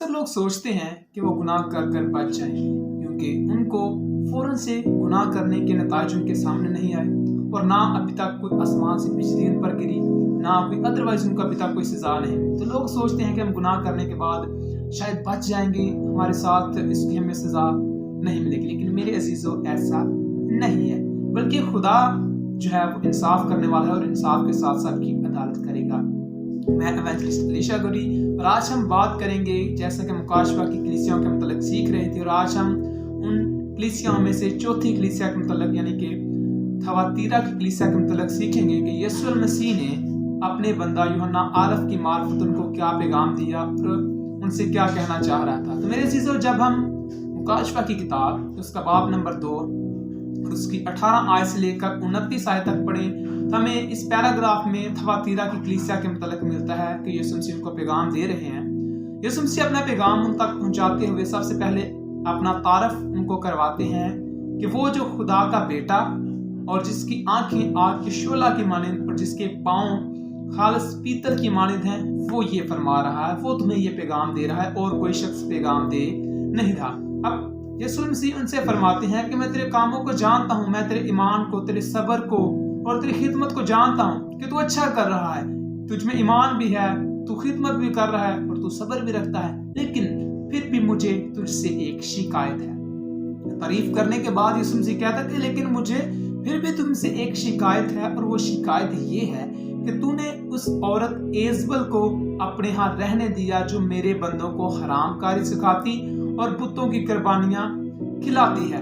सब लोग सोचते हैं कि वो गुनाह कर कर बच जाएंगे, क्योंकि उनको फौरन से गुनाह करने के नतीजे उनके सामने नहीं आए, और ना अभी तक कोई आसमान से बिजली उन पर गिरी, ना कोई अदरवाइज उनको अभी तक कोई सजा नहीं मिली। तो लोग सोचते हैं कि हम गुनाह करने के बाद शायद बच जाएंगे, हमारे साथ इसकी हमें सजा नहीं मिलेगी। लेकिन मेरे अजीजों, ऐसा नहीं है, बल्कि खुदा जो है वो इंसाफ करने वाला है और इंसाफ के साथ सबकी अदालत करेगा। मैं एवेंजलिस्ट अलीशा गोरी, और आज हम बात करेंगे, जैसा कि मुकाशवा की कलीसियाओं के मतलब सीख रहे थे, और आज हम उन कलीसियाओं में से चौथी कलीसिया के मतलब यानी कि थवातीरा की कलीसिया के मतलब सीखेंगे कि यीशु मसीह ने अपने बंदा यूहन्ना आरफ की मार्फत उनको क्या पैगाम दिया और उनसे क्या कहना चाह रहा था। तो मेरे चीज़ों, जब हम मुकाशवा की किताब उसका बाब नंबर 2 और उसकी 18 आयत से लेकर 29 आयत तक पढ़ें, तो हमें इस पैराग्राफ में थवातीरा की कलीसिया के मतलब मिलता है कि यीशु मसीह उनको पैगाम दे रहे हैं। यीशु मसीह अपना पैगाम उन तक पहुंचाते हुए सबसे पहले अपना तारफ उनको करवाते हैं कि वो जो खुदा का बेटा और जिसकी आंखें आग के शोला की मानिंद और जिसके पाँव खालिस पीतल की मानिंद हैं, वो ये फरमा रहा है, वो तुम्हें ये पैगाम दे रहा है और कोई शख्स पैगाम दे नहीं रहा। अब यीशु मसीह उनसे फरमाते हैं कि मैं तेरे कामों को जानता हूँ, मैं तेरे ईमान को, तेरे सब्र को और तेरी खिदमत को जानता हूँ कि तू अच्छा कर रहा है, तुझ में ईमान भी है, तू खिदमत भी कर रहा है और तू सब्र भी रखता है, लेकिन फिर भी मुझे तुझसे एक शिकायत है। तारीफ करने के बाद यीशु मसीह कहता है कि लेकिन मुझे फिर भी तुमसे एक शिकायत है, और वो शिकायत ये है कि तूने उस औरत एजबल को अपने यहाँ रहने दिया जो मेरे बंदों को हरामकारी सिखाती और बुतों की कुर्बानियां खिलाती है।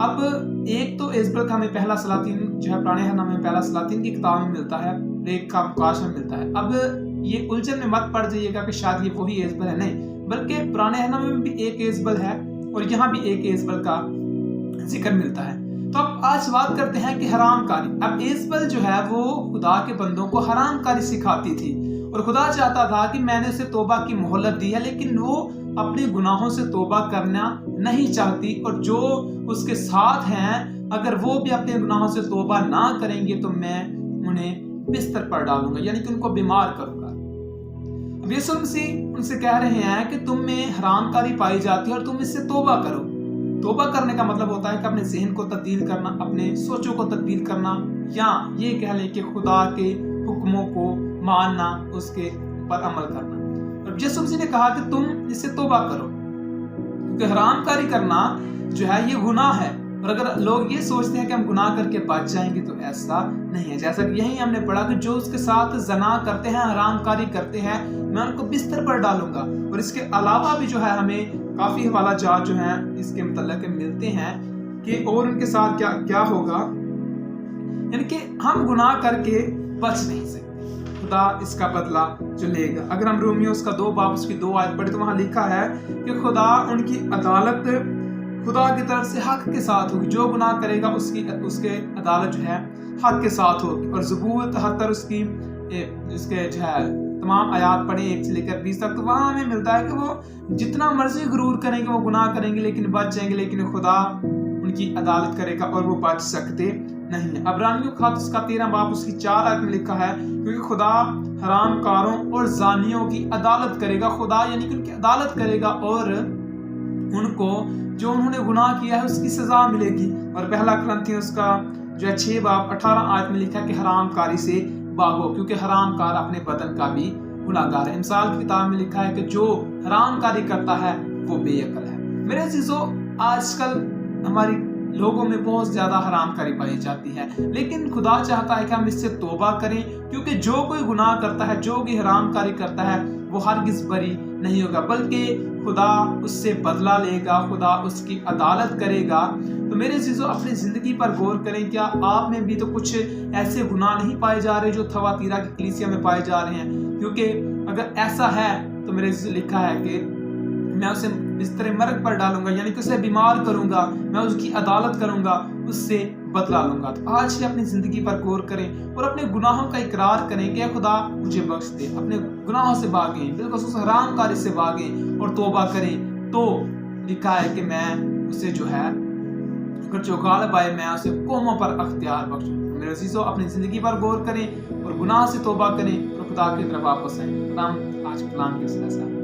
अब एक तो एजबल का हमें पहला सलातीन जो है पुराने नामे में पहला सलातीन की किताब में मिलता है, एक का मुकाश में मिलता है। अब ये उलझन में मत पड़ जाइएगा कि शायद ये वही एजबल है, नहीं, बल्कि पुराने नामे में भी एक एजबल है और यहाँ भी एक एजबल का जिक्र मिलता है। तो अब आज बात करते हैं कि हरामकारी। अब एजबल जो है वो खुदा के बंदों को हरामकारी सिखाती थी, और खुदा चाहता था कि मैंने उसे तौबा की मोहलत दी है, लेकिन वो अपने गुनाहों से तौबा करना नहीं चाहती, और जो उसके साथ हैं अगर वो भी अपने गुनाहों से तौबा ना करेंगे तो मैं उन्हें बिस्तर पर डालूंगा, यानी कि उनको बीमार करूंगा। अब यीशु मसीह उनसे कह रहे हैं कि तुम में हरामकारी पाई जाती है और तुम इससे तौबा करो। तौबा करने का मतलब होता है कि अपने ज़हन को तब्दील करना, अपने सोचों को तब्दील करना, या ये कह लें कि खुदा के हुक्मों को मानना, उसके ऊपर अमल करना। और यीशु मसीह ने कहा कि तुम इससे तौबा करो, क्योंकि हरामकारी करना जो है ये गुनाह है। और अगर लोग ये सोचते हैं कि हम गुनाह करके बच जाएंगे, तो ऐसा नहीं है। जैसा कि यही हमने पढ़ा कि जो उसके साथ जना करते हैं, हरामकारी करते हैं, मैं उनको बिस्तर पर डालूंगा। और इसके अलावा भी जो है हमें काफी हवाला जात जो है इसके मतलब मिलते हैं कि और उनके साथ क्या क्या होगा, यानी कि हम गुनाह करके बच नहीं सकते, खुदा इसका बदला जो लेगा। अगर हम रोमियो उसका 2 बाब उसकी 2 आयत पढ़े तो वहां लिखा है कि खुदा उनकी अदालत खुदा की तरफ से हक के साथ होगी, जो गुनाह करेगा उसके अदालत जो है हक के साथ होगी। और ज़बूर 73 उसके जो है तमाम आयात पढ़े 1 से लेकर 20 तक, तो वहाँ हमें मिलता है कि वो जितना मर्जी गुरूर करेंगे वो गुनाह करेंगे लेकिन बच जाएंगे, लेकिन खुदा उनकी अदालत करेगा और वो बच सकते नहीं है। अब्रानियों खात उसका 13 बाब उसकी 4 आयत में लिखा है, क्योंकि खुदा हरामकारों और जानियों की अदालत करेगा। खुदा यानी कि उनकी अदालत करेगा और उनको जो उन्होंने गुनाह किया है उसकी सजा मिलेगी। और पहला क्रंथियों उसका जो है 6 बाब 18 आयत में लिखा है कि हरामकारी से भागो, क्योंकि हरामकार अपने बदन का भी गुनाहगार है। मिसाल की किताब में लिखा है कि जो हरामकारी करता है वो बेअक्ल है। मेरे अजीजों, आजकल हमारी लोगों में बहुत ज्यादा हरामकारी पाई जाती है, लेकिन खुदा चाहता है कि हम इससे तौबा करें, क्योंकि जो कोई गुनाह करता है, जो भी हरामकारी करता है, वो हरगिज़ बरी नहीं होगा, बल्कि खुदा उससे बदला लेगा, खुदा उसकी अदालत करेगा। तो मेरे अजीजों, अपनी ज़िंदगी पर गौर करें, क्या आप में भी तो कुछ ऐसे गुनाह नहीं पाए जा रहे जो थवातीरा की कलीसिया में पाए जा रहे हैं? क्योंकि अगर ऐसा है तो मेरे अजीजों लिखा है कि मैं उसे बिस्तर मरग पर डालूंगा, यानी कि उसे बीमार करूंगा, मैं उसकी अदालत करूंगा, उससे बदला लूंगा। तो आज ही अपनी जिंदगी पर गौर करें और अपने गुनाहों का इकरार करें कि खुदा मुझे बख्श दे। अपने गुनाहों से भागें, बिल्कुल हरामकारी से भागें और तौबा करें। तो लिखा है कि मैं उसे जो है अगर जो गालिब आए मैं उसे कौमों पर अख्तियार बख्शूं। मेरे अजीजों, अपनी जिंदगी पर गौर करें और गुनाह से तौबा करें और खुदा की तरफ वापस आएं। आज कलाम के सिलसिले